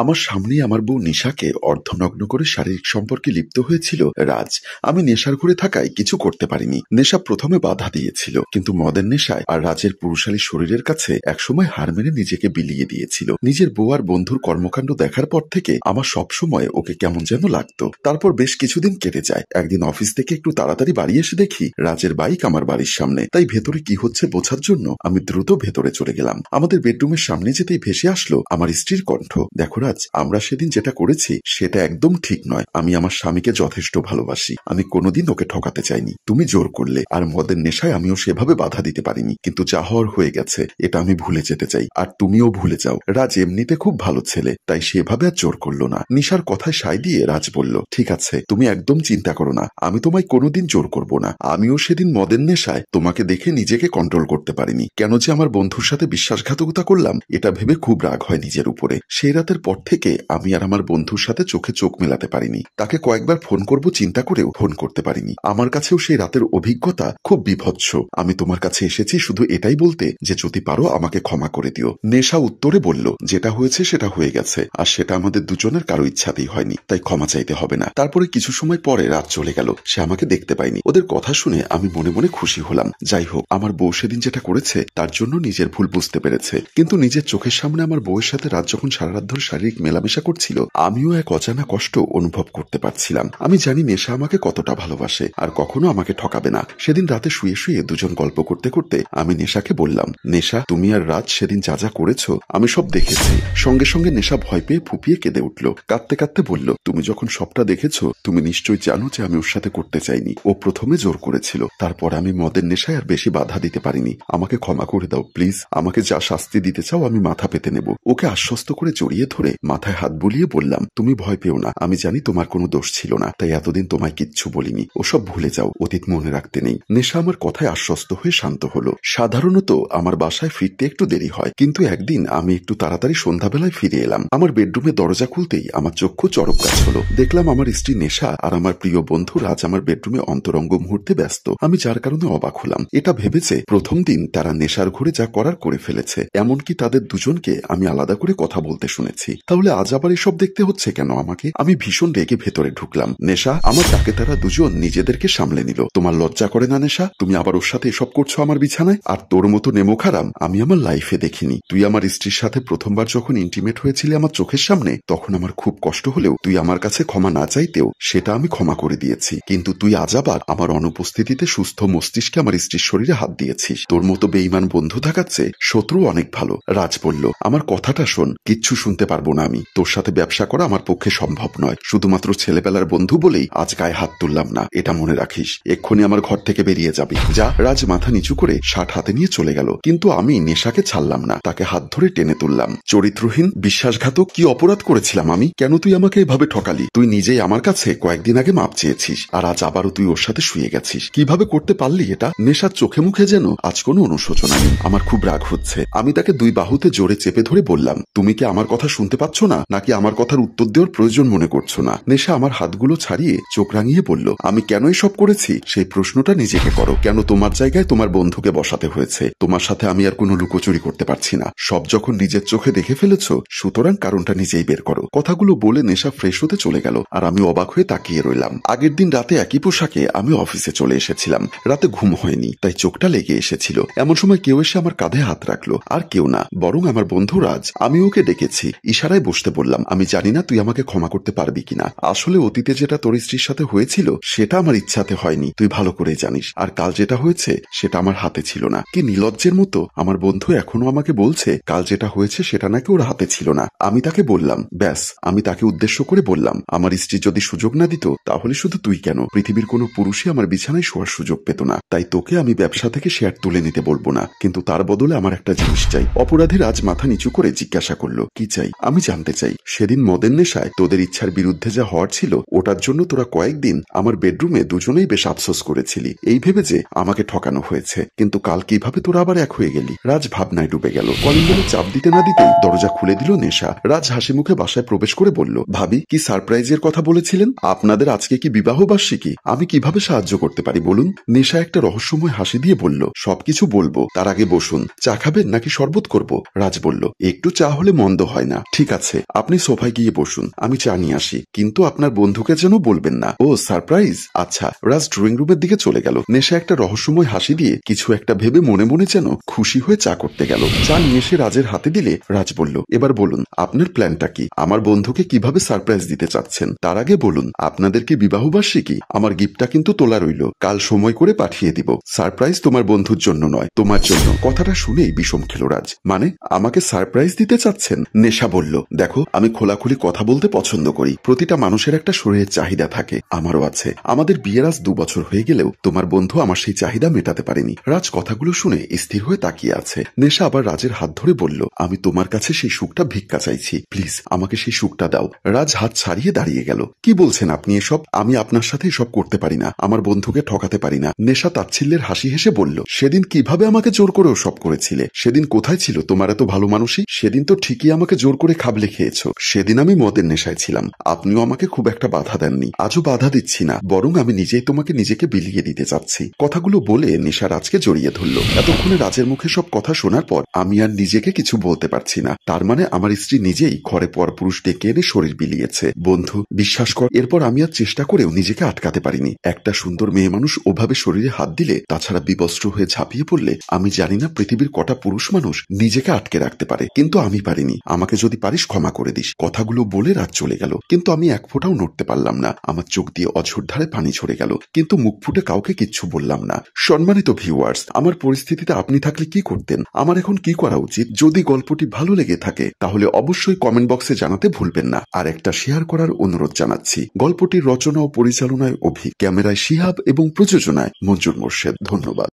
আমার সামনেই আমার বউ নিশাকে অর্ধনগ্ন করে শারীরিক সম্পর্কে লিপ্ত হয়েছিল রাজ। আমি নেশার ঘরে থাকায় কিছু করতে পারিনি। নেশা প্রথমে বাধা দিয়েছিল, কিন্তু মদের নেশায় আর রাজের পুরুষালী শরীরের কাছে একসময় হার মেনে নিজেকে বিলিয়ে দিয়েছিল। নিজের বউ আর বন্ধুর কর্মকাণ্ড দেখার পর থেকে আমার সবসময় ওকে কেমন যেন লাগতো। তারপর বেশ কিছুদিন কেটে যায়। একদিন অফিস থেকে একটু তাড়াতাড়ি বাড়ি এসে দেখি রাজের বাইক আমার বাড়ির সামনে। তাই ভেতরে কি হচ্ছে বোঝার জন্য আমি দ্রুত ভেতরে চলে গেলাম। আমাদের বেডরুমের সামনে যেতেই ভেসে আসলো আমার স্ত্রীর কণ্ঠ। দেখো রাজ, আমরা সেদিন যেটা করেছি সেটা একদম ঠিক নয়। আমি আমার স্বামীকে যথেষ্ট ভালোবাসি। আমি কোনোদিন ওকে ঠকাতে চাইনি। তুমি জোর করলে, আর মদের নেশায় আমিও সেভাবে বাধা দিতে পারিনি। কিন্তু যা হওয়ার হয়ে গেছে, এটা আমি ভুলে যেতে চাই, আর তুমিও ভুলে যাও। রাজ এমনিতে খুব ভালো ছেলে, তাই সেভাবে আর জোর করলো না। নিশার কথায় সায় দিয়ে রাজ বলল, ঠিক আছে, তুমি একদম চিন্তা করো না, আমি তোমায় কোনোদিন জোর করব না। আমিও সেদিন মদের নেশায় তোমাকে দেখে নিজেকে কন্ট্রোল করতে পারিনি। কেন যে আমার বন্ধুর সাথে বিশ্বাসঘাতকতা করলাম, এটা ভেবে খুব রাগ হয় নিজের উপরে। সেই রাতের পর থেকে আমি আর আমার বন্ধুর সাথে চোখে চোখ মেলাতে পারিনি। তাকে কয়েকবার ফোন করব চিন্তা করেও ফোন করতে পারিনি। আমার কাছেও সেই রাতের অভিজ্ঞতা খুব বিভৎস। আমি তোমার কাছে এসেছি শুধু এটাই বলতে যে যদি পারো আমাকে ক্ষমা করে দিও। নেশা উত্তরে বলল, যেটা হয়েছে সেটা হয়ে গেছে, আর সেটা আমাদের দুজনের কারো ইচ্ছাতেই হয়নি, তাই ক্ষমা চাইতে হবে না। তারপরে কিছু সময় পরে রাত চলে গেল, সে আমাকে দেখতে পায়নি। ওদের কথা শুনে আমি মনে মনে খুশি হলাম। যাই হোক, আমার বউ সেদিন যেটা করেছে তার জন্য নিজের ভুল বুঝতে পেরেছে। কিন্তু নিজের চোখের সামনে আমার বউয়ের সাথে রাত যখন সারা রাত ধরে শারীরিক মেলামেশা করছিল, আমিও এক অজানা কষ্ট অনুভব করতে পারছিলাম। আমি জানি নেশা আমাকে কতটা ভালোবাসে, আর কখনো আমাকে ঠকাবে না। সেদিন রাতে শুয়ে শুয়ে দুজন গল্প করতে করতে আমি নেশাকে বললাম, নেশা, তুমি আর রাত সেদিন যা যা করেছ আমি সব দেখেছি। সঙ্গে সঙ্গে নেশা ভয় পেয়ে ফুপিয়ে কেঁদে উঠল। কাঁদতে কাঁদতে বলল, তুমি যখন সবটা দেখেছো, তুমি নিশ্চয়ই জানো যে আমি ওর সাথে করতে চাইনি। ও প্রথমে জোর করেছিল, তারপর আমি মদের নেশায় আর বেশি বাধা দিতে পারিনি। আমাকে ক্ষমা করে দাও প্লিজ। আমাকে যা শাস্তি দিতে চাও আমি মাথা পেতে নেব। ওকে আশ্বস্ত করে জড়িয়ে ধরে মাথায় হাত বুলিয়ে বললাম, তুমি ভয় পেও না, আমি জানি তোমার কোনো দোষ ছিল না, তাই এতদিন তোমায় কিচ্ছু বলিনি। ওসব ভুলে যাও, অতীত মনে রাখতে নেই। নেশা আমার কথায় আশ্বস্ত হয়ে শান্ত হলো। সাধারণত আমার বাসায় ফিরতে একটু দেরি হয়, কিন্তু একদিন আমি একটু তাড়াতাড়ি সন্ধ্যাবেলায় ফিরে এলাম। আমার বেডরুমে দরজা খুলতেই আমার চক্ষু চড়ক গাছ হলো। দেখলাম আমার স্ত্রী নেশা আর আমার প্রিয় বন্ধু রাজ আমার বেডরুমে অন্তরঙ্গ মুহূর্তে ব্যস্ত। আমি যার কারণে অবাক হলাম। এটা ভেবেছে প্রথম দিন তারা নেশার ঘরে যা করার করে ফেলেছে। এমনকি তাদের দুজনকে আমি আলাদা করে কথা বলতে শুনেছি। তাহলে আজ আবার এসব দেখতে হচ্ছে কেন আমাকে? আমি ভীষণ রেগে ভেতরে ঢুকলাম। নেশা, আমার ডাকে তারা দুজন নিজেদেরকে সামলে নিল। তোমার লজ্জা করে না নেশা? তুমি আবার ওর সাথে এসব করছো আমার বিছানায়? আর তোর মতো নেমো খারাম আমি আমার লাইফে দেখিনি। তুই আমার স্ত্রীর সাথে প্রথমবার যখন ইন্টিমেট হয়েছিলি আমার চোখের সামনে, তখন আমার খুব কষ্ট হলেও তুই আমার কাছে ক্ষমা না চাইতেও সেটা আমি ক্ষমা করে দিয়েছি। কিন্তু তুই আজ আবার আমার অনুপস্থিতিতে সুস্থ মস্তিষ্কে আমার স্ত্রীর শরীরে হাত দিয়েছিস। তোর মতো বেঈমান বন্ধু থাকাচ্ছে শত্রু অনেক ভালো। রাজ বলল, আমার কথাটা শোন। কিচ্ছু শুনতে পারবো না আমি। তোর সাথে ব্যবসা করা আমার পক্ষে সম্ভব নয়। শুধুমাত্র ছেলেবেলার বন্ধু বলেই আজ গায়ে হাত তুললাম না, এটা মনে রাখিস। এক্ষুনি আমার ঘর থেকে বেরিয়ে যাবি, যা। রাজ মাথা নিচু করে শার্ট হাতে নিয়ে চলে গেল। কিন্তু আমি নেশাকে ছাড়লাম না, তাকে হাত ধরে টেনে তুললাম। চরিত্রহীন, বিশ্বাসঘাতক, কি অপরাধ করেছিলাম আমি? কেন তুই আমাকে এভাবে ঠকালি? তুই নিজেই আমার কাছে কয়েকদিন আগে মাপ চেয়েছিস, আর আজ আবারও তুই ওর সাথে শুয়ে গেছিস। কিভাবে করতে পারলি এটা? নেশার চোখে মুখে যেন আজ কোনো অনুশোচনা নেই। আমার খুব রাগ হচ্ছে। আমি তাকে দুই বাহুতে জোরে চেপে ধরে বললাম, তুমি কি আমার কথা শুনতে পাচ্ছ না, নাকি আমার কথার উত্তর দেওয়ার প্রয়োজন মনে করছো না? নেশা আমার হাতগুলো ছাড়িয়ে চোখ রাঙিয়ে বলল, আমি কেন এসব করেছি সেই প্রশ্নটা নিজেকে করো। কেন তোমার জায়গায় তোমার বন্ধুকে বসাতে হয়েছে? তোমার সাথে আমি আর কোনো লুকোচুরি করতে পারছি না। সব যখন নিজের চোখে দেখে ফেলেছ, সুতরাং কারণটা নিজেই বের করো। কথাগুলো বলে নেশা ফ্রেশ হতে চলে গেল, আর আমি অবাক হয়ে তাকিয়ে রইলাম। আগের দিন রাতে একই পোশাকে আমি অফিসে চলে এসেছিলাম। রাতে ঘুম হয়নি, তাই চোখটা লেগে এসেছিল। এমন সময় কেউ এসে আমার কাঁধে হাত রাখলো। আর কেউ না, বরং আমার বন্ধু রাজ। আমি ওকে ডেকেছি, ইশারায় বসতে বললাম। আমি জানি না তুই আমাকে ক্ষমা করতে পারবি কিনা। আসলে অতীতে যেটা তোর স্ত্রীর সাথে হয়েছিল সেটা আমার ইচ্ছাতে হয়নি, তুই ভালো করে জানিস। আর কাল যেটা হয়েছে সেটা আমার হাতে ছিল না। কি নির্লজ্জের মতো আমার বন্ধু এখনো আমাকে বলছে কাল যেটা হয়েছে সেটা নাকি ওর হাতে ছিল না। আমি তাকে বললাম, ব্যাস। আমি তাকে উদ্দেশ্য করে বললাম, আমার স্ত্রী যদি সুযোগ না দিত, তাহলে শুধু তুই কেন, পৃথিবীর কোনো পুরুষই আমার বিছানায় শোয়ার সুযোগ পেত না। তাই তোকে আমি ব্যবসা থেকে শেয়ার তুলে নিতে বলবো না, কিন্তু তার বদলে আমার একটা জিনিস চাই। অপরাধী রাজ মাথা নিচু করে জিজ্ঞাসা করলো, কি চাই? আমি জানতে চাই, সেদিন মদের নেশায় তোদের ইচ্ছার বিরুদ্ধে যা হওয়ার ছিল, ওটার জন্য তোরা কয়েকদিন আমার বেডরুমে দুজনেই বেশ আফসোস করেছিলি, এই ভেবে যে আমাকে ঠকানো হয়েছে। কিন্তু কাল কিভাবে তোরা আবার এক হয়ে গেলি? রাজ ভাবনায় ডুবে গেল। কলিং বেলে চাপ দিতে না দিতেই দরজা খুলে দিল নেশা। রাজ হাসি মুখে বাসায় প্রবেশ করে বলল, ভাবি, কি সারপ্রাইজের কথা বলেছিলেন? আপনাদের আজকে কি বিবাহ বার্ষিকী? আমি কিভাবে সাহায্য করতে পারি বলুন? নেশা একটা রহস্যময় হাসি দিয়ে বলল, সবকিছু বলবো, তার আগে বসুন। চা খাবেন নাকি শরবত করব? রাজ বলল, একটু চা হলে মন্দ হয় না। ঠিক ঠিক আছে, আপনি সোফায় গিয়ে বসুন, আমি চা নিয়ে আসি, কিন্তু আপনার বন্ধুকে যেন বলবেন না। ও সারপ্রাইজ, আচ্ছা। রাজ ড্রয়িং রুমের দিকে চলে গেল। নেশা একটা রহস্যময় হাসি দিয়ে কিছু একটা ভেবে মনে মনে যেন খুশি হয়ে চা করতে গেল। চা নিয়ে এসে রাজের হাতে দিলে রাজ বলল, এবার বলুন আপনার প্ল্যানটা কি? আমার বন্ধুকে কিভাবে সারপ্রাইজ দিতে চাচ্ছেন? তার আগে বলুন আপনাদের কি বিবাহবার্ষিকী? আমার গিফটটা কিন্তু তোলা রইল, কাল সময় করে পাঠিয়ে দিব। সারপ্রাইজ তোমার বন্ধুর জন্য নয়, তোমার জন্য। কথাটা শুনেই বিষম খেল রাজ। মানে আমাকে সারপ্রাইজ দিতে চাচ্ছেন? নেশা বলল, দেখো আমি খোলাখুলি কথা বলতে পছন্দ করি। প্রতিটা মানুষের একটা শরীরের চাহিদা থাকে, আমারও আছে। আমাদের বিয়ের আজ 2 বছর হয়ে গেলেও তোমার বন্ধু আমার সেই চাহিদা মেটাতে পারেনি। রাজ কথাগুলো শুনে স্থির হয়ে তাকিয়ে আছে। নেশা আবার রাজের হাত ধরে বলল, আমি তোমার কাছে সেই সুখটা ভিক্ষা চাইছি, প্লিজ আমাকে সেই সুখটা দাও। রাজ হাত ছাড়িয়ে দাঁড়িয়ে গেল। কি বলছেন আপনি এসব? আমি আপনার সাথে এসব করতে পারি না, আমার বন্ধুকে ঠকাতে পারি না। নেশা তাচ্ছিল্যের হাসি হেসে বলল, সেদিন কিভাবে আমাকে জোর করেও সব করেছিলে? সেদিন কোথায় ছিল তোমার এত ভালো মানুষই? সেদিন তো ঠিকই আমাকে জোর করে খাবলে খেয়েছো। সেদিন আমি মদের নেশায় ছিলাম, আপনিও আমাকে খুব একটা বাধা দেননি। আজও বাধা দিচ্ছি না, বরং আমি নিজেই তোমাকে নিজেকে বিলিয়ে দিতে চাচ্ছি। কথাগুলো বলে নেশা রাজকে জড়িয়ে ধরল। এতক্ষণে রাজের মুখে সব কথা শোনার পর আমি আর নিজেকে কিছু বলতে পারছি না। তার মানে আমার স্ত্রী নিজেই ঘরে পরপুরুষ ডেকে এনে শরীর বিলিয়েছে। বন্ধু বিশ্বাস কর, এরপর আমি আর চেষ্টা করেও নিজেকে আটকাতে পারিনি। একটা সুন্দর মেয়ে মানুষ ওভাবে শরীরে হাত দিলে, তাছাড়া বিবস্ত্র হয়ে ঝাঁপিয়ে পড়লে, আমি জানি না পৃথিবীর কটা পুরুষ মানুষ নিজেকে আটকে রাখতে পারে, কিন্তু আমি পারিনি। আমাকে যদি পারিস ক্ষমা করে দিস। কথাগুলো বলে রাত চলে গেল, কিন্তু আমি এক ফোঁটাও নড়তে পারলাম না। আমার চোখ দিয়ে অঝোর ধারে পানি ঝরে গেল, কিন্তু মুখ ফুটে কাউকে কিচ্ছু বললাম না। সম্মানিত ভিউয়ার্স, আমার পরিস্থিতিতে আপনি থাকলে কি করতেন? আমার এখন কি করা উচিত? যদি গল্পটি ভালো লেগে থাকে তাহলে অবশ্যই কমেন্ট বক্সে জানাতে ভুলবেন না, আর একটা শেয়ার করার অনুরোধ জানাচ্ছি। গল্পটির রচনা ও পরিচালনায় অভি, ক্যামেরায় শিহাব এবং প্রযোজনায় মঞ্জুর মোর্শেদ। ধন্যবাদ।